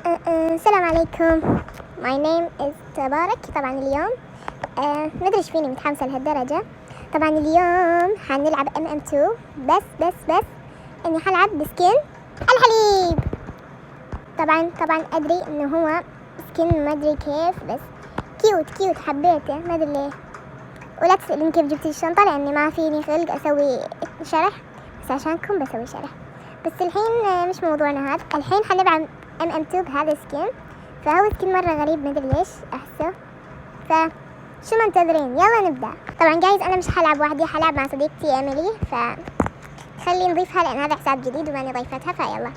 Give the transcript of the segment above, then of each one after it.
السلام عليكم. My name is تبارك. طبعا اليوم مدري ايش فيني متحمسة لهالدرجة. طبعا اليوم حنلعب MM2 بس اني حلعب بسكين الحليب. طبعا ادري انه هو سكين ما ادري كيف، بس كيوت حبيته ما ادري ليه. ولا تسألين كيف جبت الشنطة لاني ما فيني خلق اسوي شرح، بس عشانكم بسوي شرح. بس الحين مش موضوعنا هذا. الحين حنلعب MM2 بهذا السكين، فهو سكين مرة غريب ما ادري ليش احسه. فشو منتظرين؟ يلا نبدأ. طبعا جايز انا مش حلعب وحدي، حلعب مع صديقتي ايميلي، خلي نضيفها لان هذا حساب جديد وماني ضيفتها. فيلا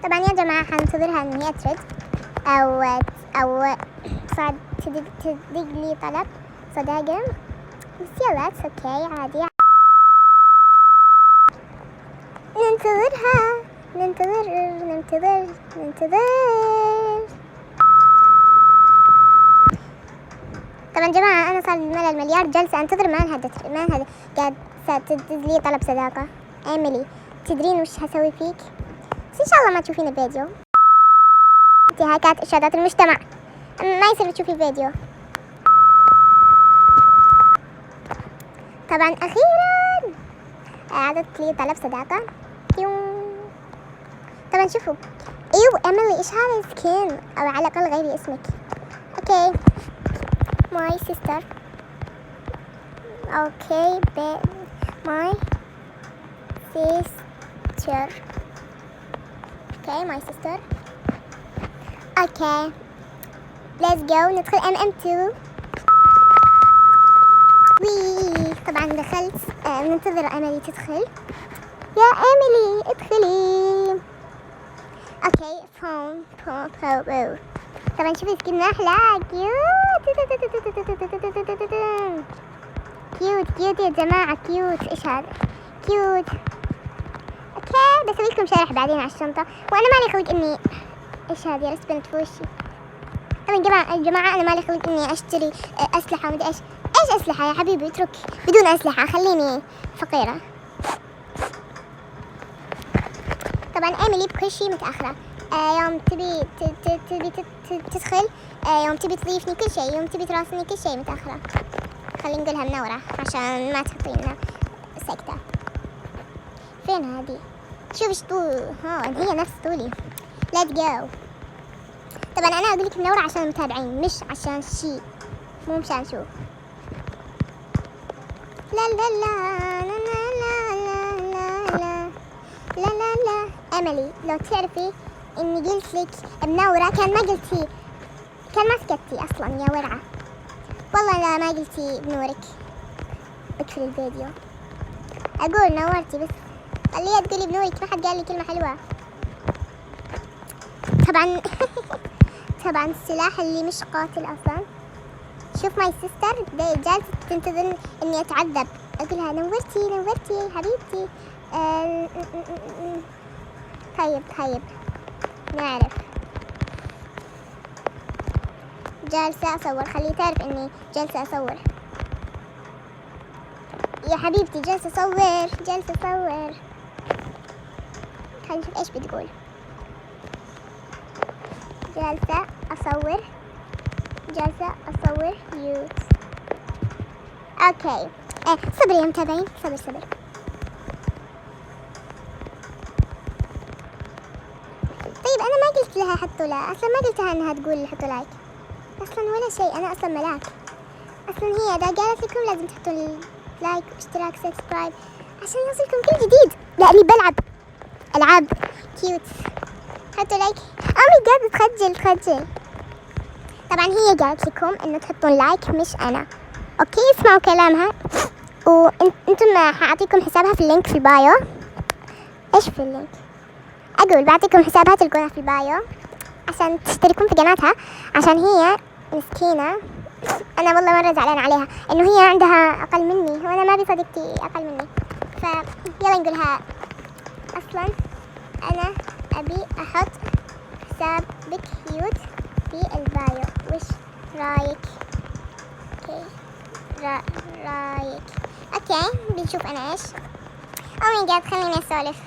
طبعا يا جماعة حنتظرها ان هي ترد او صعد تدق لي طلب صداقة، بس يلا اتس اوكي عادي. ننتظر. طبعا جماعة أنا صار لي المليار جلسة أنتظر ما انهدت قاعد ستدز لي طلب صداقة. إيميلي تدرين وش هسوي فيك؟ بس إن شاء الله ما تشوفين الفيديو. انتهاكات إرشادات المجتمع، ما يصير تشوفي الفيديو. طبعا أخيرا أعادت لي طلب صداقة. طبعا شوفوا، إيميلي إيش هذا السكين؟ أو على الأقل غيري اسمك. أوكي my sister. Okay, my sister. Okay, my sister. Okay, let's go. ندخل MM2. وي طبعا دخلت. ننتظر إيميلي تدخل. يا إيميلي ادخلي. اوكي فون طبعا شوفي سكين احلى. كيوت يا جماعة، كيوت. ايش هذا؟ كيوت. اوكي بسوي لكم شرح بعدين على الشنطة، وانا مالي خلق اني ايش هذه رسبنت في وشي. طبعا يا جماعة انا مالي خلق اني اشتري اسلحة ومدري ايش اسلحة يا حبيبي، اترك بدون اسلحة خليني فقيرة. طبعا ايميلي بكل شيء متأخرة. يوم تبي تدخل، يوم تبي تضيفني كل شيء، يوم تبي تراسلني كل شيء متأخرة. خلينا نقولها منورة عشان ما تحطينا سكتة. فين هذه؟ شوف ايش طول، هي نفس طولي. let's go. طبعا انا اقول لك منورة عشان المتابعين مش عشان شيء، مو مشان شو. لا إيميلي لو تعرفي إني قلت لك منورة كان ما قلتي، كان ما سكتي أصلا يا ورعة. والله لا ما قلتي بنورك بقفل الفيديو. أقول نورتي بس خليها تقولي بنورك، ما حد قال لي كلمة حلوة. طبعا السلاح اللي مش قاتل أصلا. شوف ماي سيستر جالسة تنتظر إني أتعذب. أقولها نورتي حبيبتي. طيب نعرف. جالسة أصور، خليه تعرف إني جالسة أصور يا حبيبتي. جالسة أصور. خلينا نشوف إيش بتقول. جالسة أصور يوت. أوكي صبر يا متابعين، صبر. طيب أنا ما قلت لها حطوا لا، أصلا ما قلتها إنها تقول حطوا لايك أصلا ولا شيء. أنا أصلا ملاك أصلا. هي إذا قالت لكم لازم تحطوا لايك واشتراك سبسكرايب عشان يوصلكم كل جديد، لأني بلعب ألعاب كيوت. حطوا لايك. أمي قاعدة تخجل. طبعا هي قالت لكم إنه تحطون لايك مش أنا. أوكي اسمعوا كلامها. وانتم حأعطيكم حسابها في اللينك في البايو. إيش في اللينك؟ أقول بعطيكم حسابها تلقونها في البايو عشان تشتركون في قناتها، عشان هي مسكينة. أنا والله مرة زعلان عليها إنه هي عندها أقل مني، وأنا ما بصديقتي أقل مني. فيلا نقولها أصلا أنا أبي أحط حساب بكيوت في البايو، وش رايك؟ اوكي بنشوف انا ايش. او ماي جاد خليني اسولف.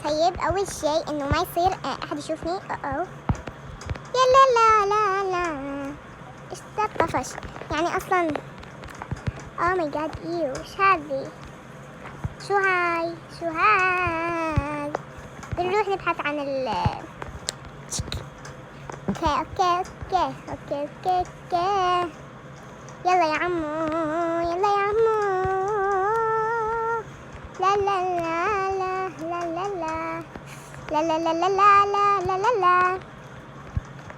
طيب أول شيء إنه ما يصير أحد يشوفني. أو يلا لا لا لا، إيش ذا الطفش يعني أصلا. أوه ماي جاد، إيو إيش هذي؟ شو هاي؟ شو هاي؟ بنروح نبحث عن ال اوكي اوكي اوكي اوكي اوكي اوكي. يلا يا عمو، يلا يا عمو. لا لا لا لا لا لا لا لا لا لا لا لا لا لا لا.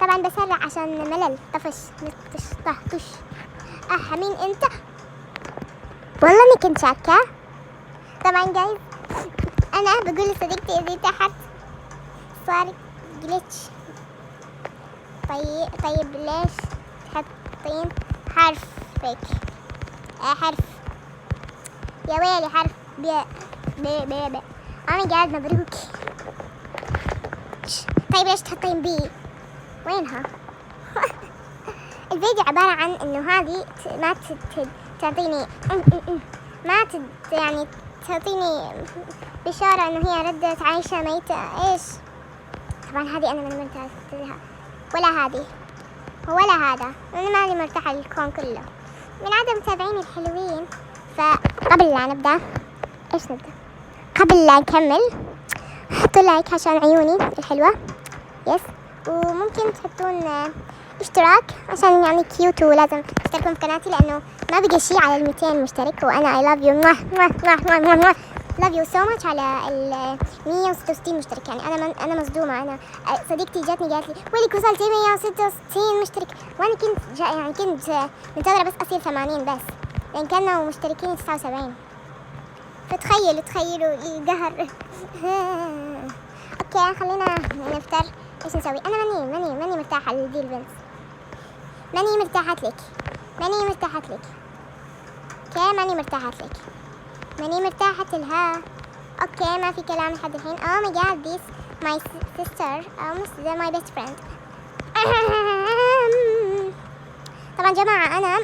طبعا بسرع عشان ملل. طفش نطش طهطش. مين انت؟ والله اني كنت شاكة. طبعا جايز انا بقول لصديقتي اذا تحت صار جلتش. طيب ليش تحطين حرفك؟ حرف يا ويلي، حرف بي. أنا قاعد مبروك. طيب ليش تحطين بي؟ وينها؟ الفيديو عبارة عن إنه هذه ما تعطيني يعني تعطيني بشارة إنه هي ردت عايشة ميتة. إيش؟ طبعا هذه أنا من مرتاحة ولا هذه ولا هذا. أنا مالي مرتاحة للكون كله من عدم متابعيني الحلوين. فقبل لا نبدأ، إيش نبدأ؟ قبل لا نكمل حطوا لايك عشان عيوني الحلوة، يس. وممكن تحطون اشتراك عشان يعني كيوت، ولازم تشتركون في قناتي لأنه ما بقى شيء على 200 مشترك. وأنا I love you love you so much على 166 مشترك. يعني أنا مصدومة. أنا صديقتي جاتني قالت لي ويلك وصلت 166 مشترك، وأنا كنت منتظرة بس أصير 80 بس، لأن كانوا مشتركين 79. فتخيلوا القهر. اوكي خلينا نفتر. ايش نسوي؟ انا ماني مرتاحة لذي البنت. ماني مرتاحة لك. اوكي ماني مرتاحة لها. اوكي ما في كلام لحد الحين. oh my god this my sister my best friend. طبعا جماعة أنا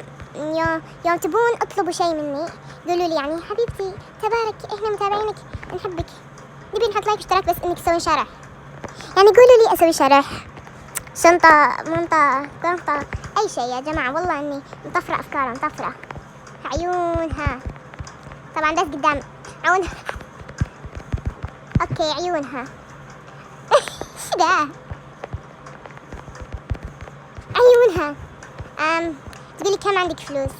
يوم تبون اطلبوا شيء مني قولوا لي، يعني حبيبتي تبارك احنا متابعينك نحبك نبي نحط لايك واشتراك بس انك تسوي شرح. يعني قولوا لي اسوي شرح، شنطة، منطة، اي شيء يا جماعة. والله اني مطفرة افكار مطفرة. عيونها طبعا بس قدام عيونها. اوكي عيونها. ايش ده؟ عيونها. تقولي كم عندك فلوس؟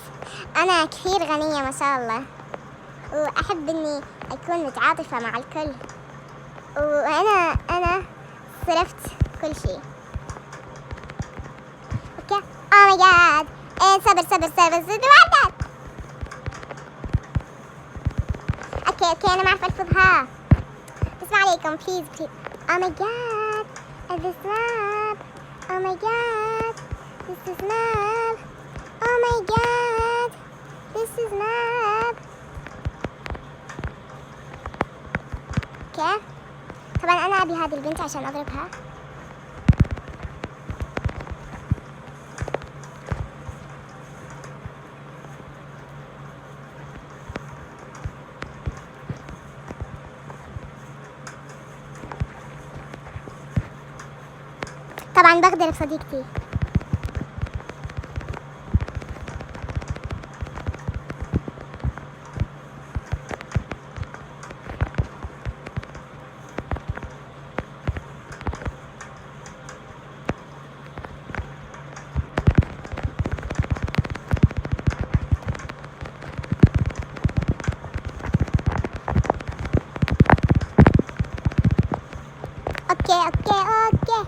أنا كثير غنية ما شاء الله، وأحب إني أكون متعاطفة مع الكل، وأنا صرفت كل شيء. أوكي أوه ماي جاد. صبر أوكي أنا ما أعرف ألفظها. بس ما عليكم بليز. أوه ماي جاد this snap. أوه ماي جاد this is snap. oh my god this is map. اوكي طبعا انا ابي هذه البنت عشان اضربها. طبعا بقدر بصديقتي. اوكي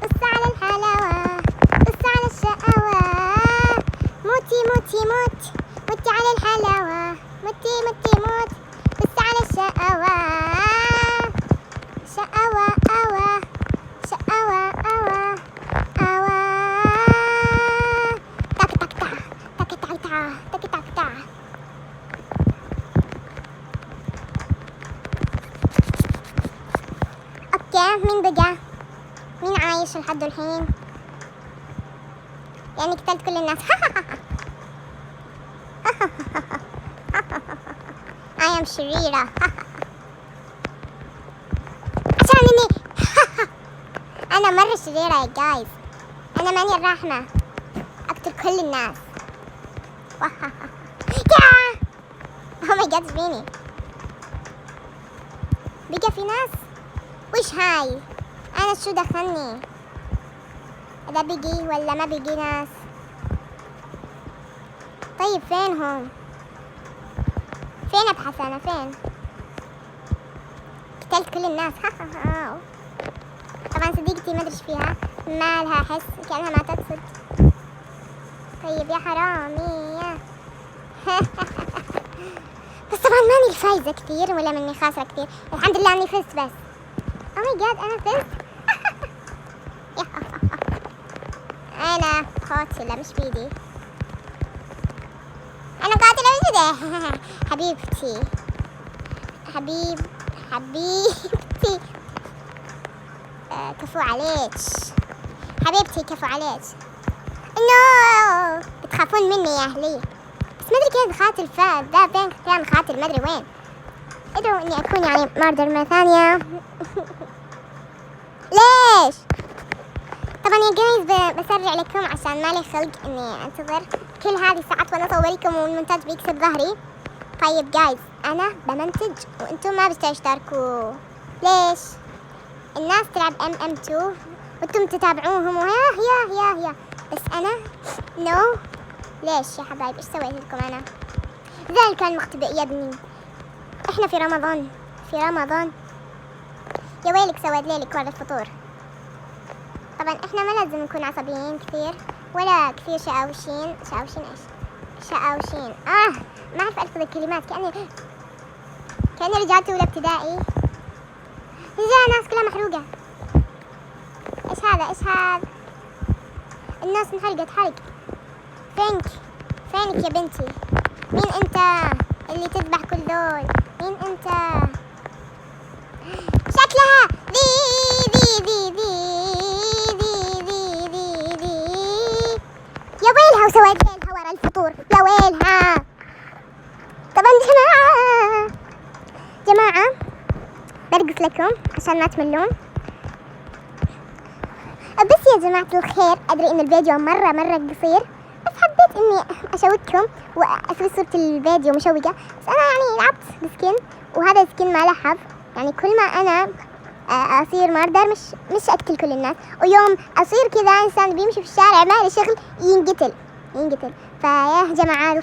بص على الحلاوة، بص على الشقاوة. موتي على الحلاوة. موت بص على الشقاوة. شقاوة تك اوكي مين بقى؟ مين عايش لحد الحين؟ يعني قتلت كل الناس. I am شريرة. اني انا مرة شريرة يا جايز، انا ماني الرحمة، اقتل كل الناس. اوه ماي جاد فيني، بقى في ناس. وش هاي؟ انا شو دخلني؟ اذا بقي ولا ما بقي ناس؟ طيب فينهم؟ فين ابحث انا؟ فين؟ قتلت كل الناس. طبعا صديقتي ما ادري ايش فيها، ما لها حس، كانها ما تقصد. طيب يا حرامي. بس طبعا ماني الفايزة كثير ولا مني خاسرة كثير، الحمد لله اني فزت بس. او ماي جاد انا فزت. انا قاتلة مش بيدي، انا قاتلة مش بيدي. حبيبتي حبيبتي كفو عليك حبيبتي، كفو عليك. نو بتخافون مني يا اهلي، بس ما ادري كيف دخلت الفاز ذا بين كان خاتل ما ادري وين. ادروا اني اكون يعني ماردر مرة ثانية. ليش؟ طبعا يا جايز بسرع لكم عشان مالي خلق اني انتظر كل هذه الساعات وانا اصوركم والمونتاج بيكسب ظهري. طيب جايز انا بمنتج وانتم ما بتشتركوا، ليش؟ الناس تلعب MM2 وانتم تتابعوهم يا بس انا نو. ليش يا حبايب؟ ايش سويت لكم انا؟ ذلك كان مختبئ يا ابني، احنا في رمضان يا ويلك سواد ليلك ورا الفطور. طبعا احنا ما لازم نكون عصبيين كثير ولا كثير شاوشين ايش؟ شاوشين ما اعرف الفظ الكلمات، كأني رجعت اولى ابتدائي. الناس كلها محروقة. ايش هذا؟ الناس انحرقت حرق. فينك يا بنتي؟ مين انت اللي تذبح كل دول؟ مين انت؟ شكلها ذي يا ويلها وسويت ليلها ورا الفطور، يا ويلها. طبعا جماعة برقص لكم عشان ما تملون. بس يا جماعة الخير أدري إن الفيديو مرة قصير، بس حبيت إني أشوقكم وأسوي صورة الفيديو مشوقة. بس أنا يعني لعبت بسكين، وهذا السكين ما له حظ، يعني كل ما أنا أصير ماردر مش أقتل كل الناس، ويوم أصير كذا إنسان بيمشي في الشارع ما له شغل ينقتل. فيا جماعة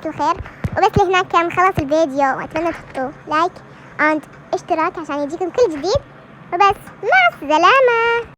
الخير وبس لهناك كان خلاص الفيديو، وأتمنى تحطوا لايك اند اشتراك عشان يجيكم كل جديد، وبس مع السلامة.